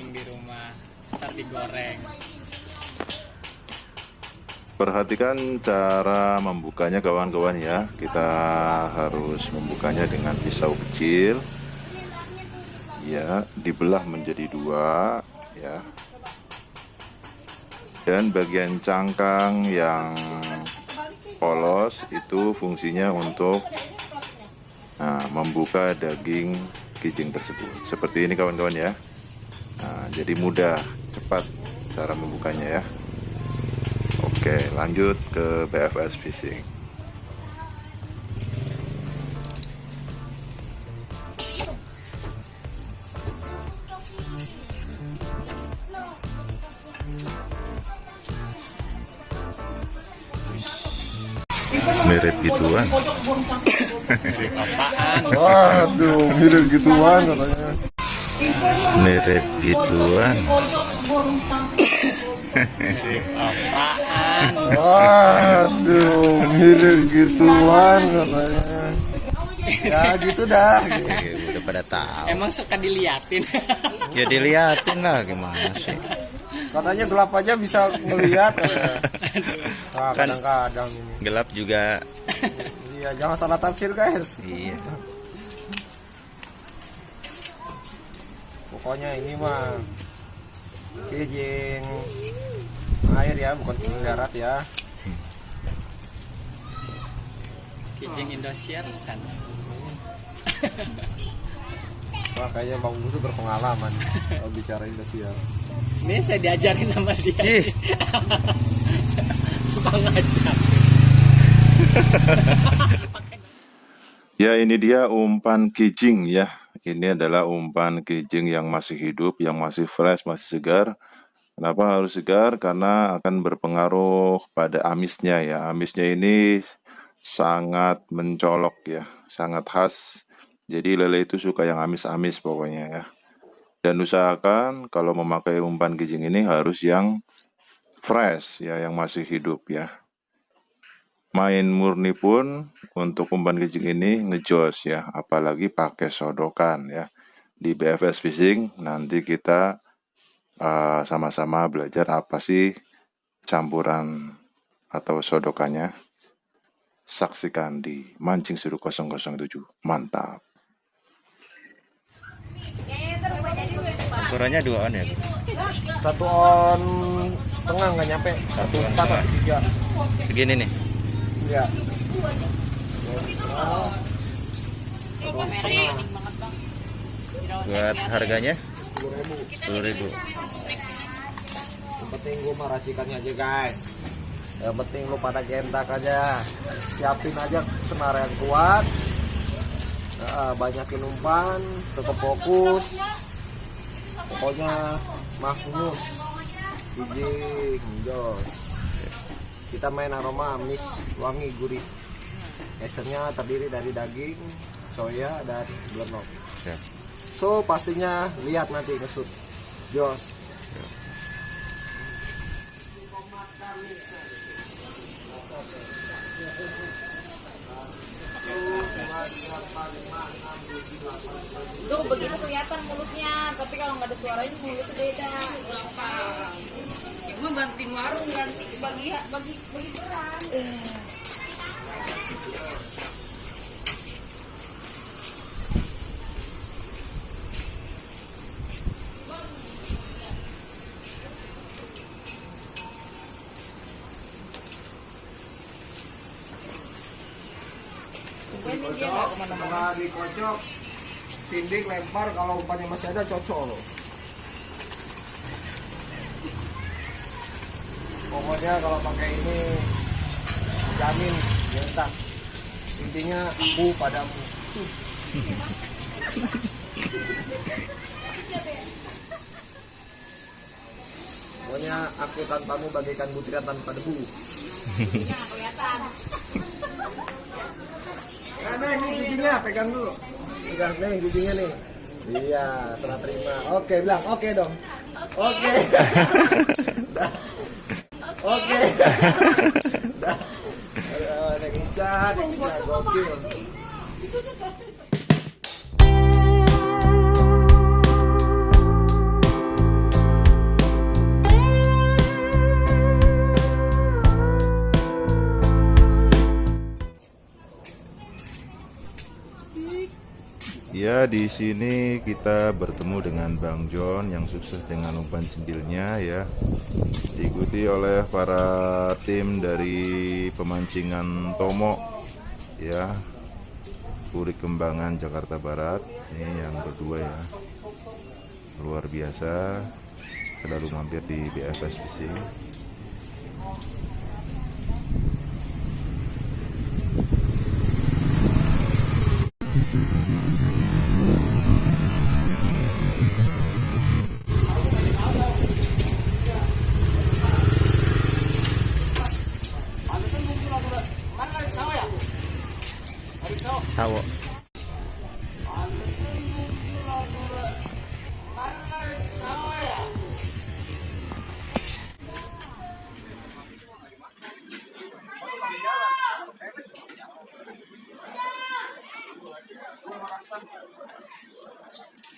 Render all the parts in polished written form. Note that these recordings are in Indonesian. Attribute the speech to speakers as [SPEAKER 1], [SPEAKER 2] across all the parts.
[SPEAKER 1] di rumah, ntar digoreng.
[SPEAKER 2] Perhatikan cara membukanya kawan-kawan ya. Kita harus membukanya dengan pisau kecil. Ya, dibelah menjadi dua ya. Dan bagian cangkang yang polos itu fungsinya untuk membuka daging kijing tersebut. Seperti ini kawan-kawan ya. Nah, jadi mudah, cepat cara membukanya ya. Oke, lanjut ke BFS Fishing. Mirip gituan.
[SPEAKER 1] Mirip apaan?
[SPEAKER 3] Waduh, mirip gituan katanya.
[SPEAKER 2] Mirip gituan.
[SPEAKER 1] Mirip apaan?
[SPEAKER 3] Waduh, mirip gituan katanya. Ya gitu dah.
[SPEAKER 2] Udah pada tahu.
[SPEAKER 1] Emang suka diliatin?
[SPEAKER 2] Ya diliatin lah gimana sih.
[SPEAKER 3] Katanya gelap aja bisa ngelihat. Nah,
[SPEAKER 2] Kan-
[SPEAKER 3] kadang-kadang ini.
[SPEAKER 2] Gelap juga.
[SPEAKER 3] Iya, jangan salah tafsir guys.
[SPEAKER 2] Iya.
[SPEAKER 3] Pokoknya ini mah kijing air ya, bukan kijing darat ya.
[SPEAKER 1] Kijing Indosiar kan?
[SPEAKER 3] Wah, kayaknya Bang Musu berpengalaman kalau bicara Indosiar.
[SPEAKER 1] Ini saya diajarin sama dia. Suka ngajak.
[SPEAKER 2] Ya, ini dia umpan kijing ya. Ini adalah umpan kijing yang masih hidup, yang masih fresh, masih segar. Kenapa harus segar? Karena akan berpengaruh pada amisnya ya. Amisnya ini sangat mencolok ya, sangat khas. Jadi lele itu suka yang amis-amis pokoknya ya. Dan usahakan kalau memakai umpan kijing ini harus yang fresh ya, yang masih hidup ya. Main murni pun untuk umpan kijing ini ngejos ya, apalagi pakai sodokan ya. Di BFS Fishing nanti kita sama-sama belajar apa sih campuran atau sodokannya. Saksikan di Mancing Seru 007. Mantap.
[SPEAKER 4] Ukurannya 2 on ya?
[SPEAKER 3] 1 on setengah nggak nyampe, 1,4 1,3.
[SPEAKER 4] Segini nih.
[SPEAKER 3] Iya.
[SPEAKER 4] Buat harganya
[SPEAKER 3] 10.000.
[SPEAKER 4] 10.000.
[SPEAKER 3] Yang penting gue mah racikannya aja guys. Yang penting lu pada gentak aja. Siapin aja senar yang kuat. Banyakin umpan, tetap fokus. Pokoknya makmus. Kijing, jos. Kita main aroma amis, wangi, gurih. Esennya terdiri dari daging, soya, dan blenok.
[SPEAKER 4] Siap.
[SPEAKER 3] So pastinya lihat nanti ngesut. Jos.
[SPEAKER 5] Tuh begitu kelihatan mulutnya, tapi kalau nggak ada suaranya mulutnya beda. Cuma banting warung ganti bagi peran.
[SPEAKER 3] Kalau dikocok, sindik lempar, kalau umpannya masih ada cocok loh. Pokoknya kalau pakai ini jamin nyentak. Intinya aku padamu. Pokoknya aku tanpamu bagaikan butiran tanpa debu. Nah, ini giginya pegang dulu. Pegang nih giginya nih. Iya, serah terima. Oke, bilang oke dong. Oke. Oke. Nek Ica gokil.
[SPEAKER 2] Ya, di sini kita bertemu dengan Bang John yang sukses dengan umpan cendilnya ya. Diikuti oleh para tim dari pemancingan Tomo ya. Puri Kembangan Jakarta Barat. Ini yang berdua ya. Luar biasa. Selalu mampir di BFS Fishing. Tahu.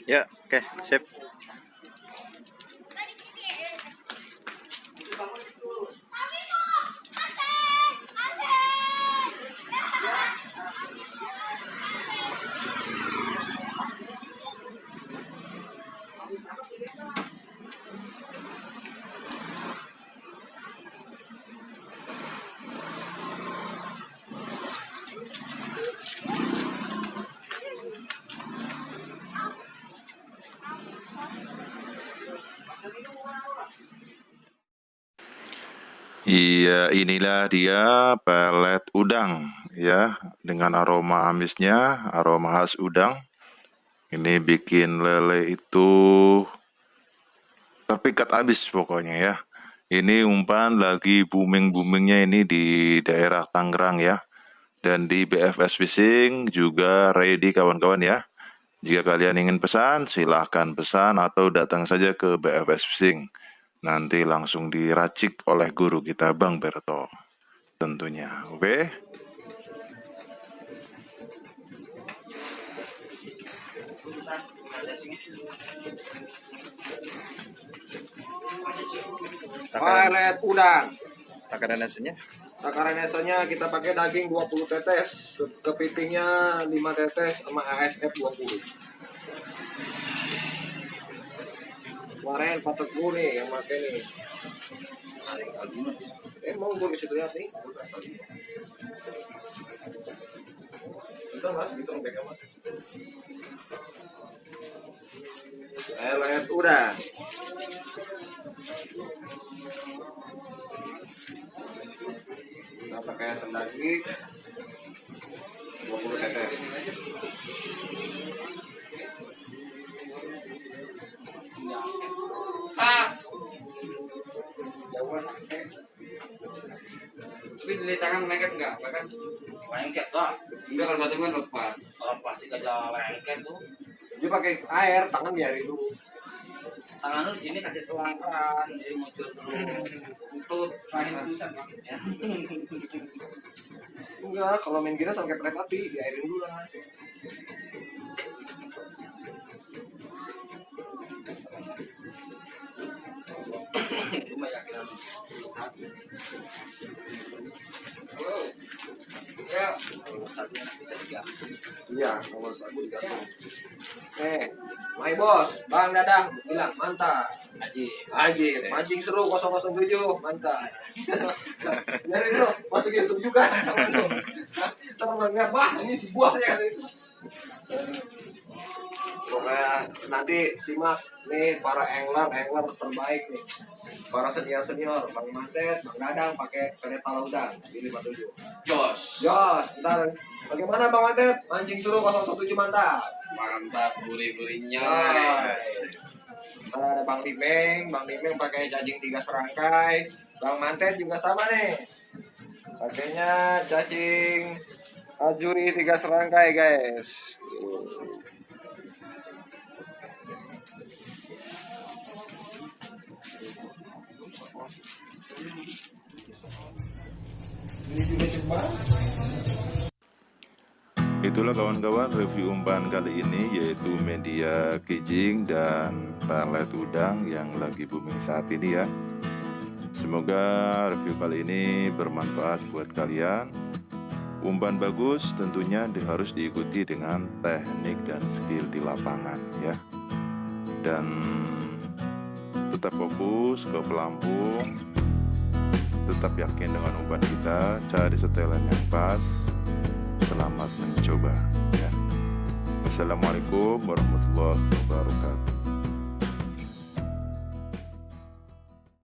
[SPEAKER 2] Ya, oke, sip. Iya, inilah dia pelet udang ya, dengan aroma amisnya, aroma khas udang. Ini bikin lele itu terpikat habis pokoknya ya. Ini umpan lagi booming-boomingnya ini di daerah Tangerang ya. Dan di BFS Fishing juga ready kawan-kawan ya. Jika kalian ingin pesan, silahkan pesan atau datang saja ke BFS Fishing. Nanti langsung diracik oleh guru kita Bang Berto tentunya, oke?
[SPEAKER 3] Pelet udang.
[SPEAKER 2] Takaran nasinya?
[SPEAKER 3] Takaran esanya kita pakai daging 20 tetes, kepitingnya 5 tetes sama ASF 20. Kemarin patok gue nih yang pakai nih. Mau gue bisa lihat nih. Bisa mas, gitu pegang mas. Pelet udang. Kita pakai sendagi 20 tetes.
[SPEAKER 4] Tapi di tangan lengket enggak? Kan lengket dah. Enggak, kalau satu kan lepas. Orang plastik aja lengket tuh.
[SPEAKER 3] Dia pakai air, tangan biarin dulu.
[SPEAKER 4] Tangan lu di sini kasih selangkangan, jadi muncul terus. Untuk selain tulisan maksudnya.
[SPEAKER 3] Enggak, kalau main gila sampai pelet api, diairin dulu lah.
[SPEAKER 4] Cuma yakin halo. Ya, nomor satunya kita tiga.
[SPEAKER 3] Iya, nomor 1 digantung. My bos, Bang Dadang bilang mantap. Aji, mancing seru 007, mantap. Dari itu masuk YouTube juga. Teman lihat, wah ini si buahnya itu. Pokoknya nanti simak nih para angler terbaik nih. Para senior, Bang Mantet, Bang Dadang pakai pelet udang di 57. Jos, ntar bagaimana Bang Mantet? Mancing seru 017 mantap.
[SPEAKER 4] Mantap, gurih-gurihnya.
[SPEAKER 3] Ntar ada Bang Limeng pakai cacing 3 serangkai. Bang Mantet juga sama nih. Pakainya cacing ajuri 3 serangkai guys.
[SPEAKER 2] Itulah kawan-kawan review umpan kali ini, yaitu media kijing dan pelet udang yang lagi booming saat ini ya. Semoga review kali ini bermanfaat buat kalian. Umpan bagus tentunya harus diikuti dengan teknik dan skill di lapangan ya. Dan tetap fokus ke pelampung, tetap yakin dengan umpan kita, cari setelan yang pas. Selamat mencoba ya. Wassalamualaikum warahmatullahi wabarakatuh.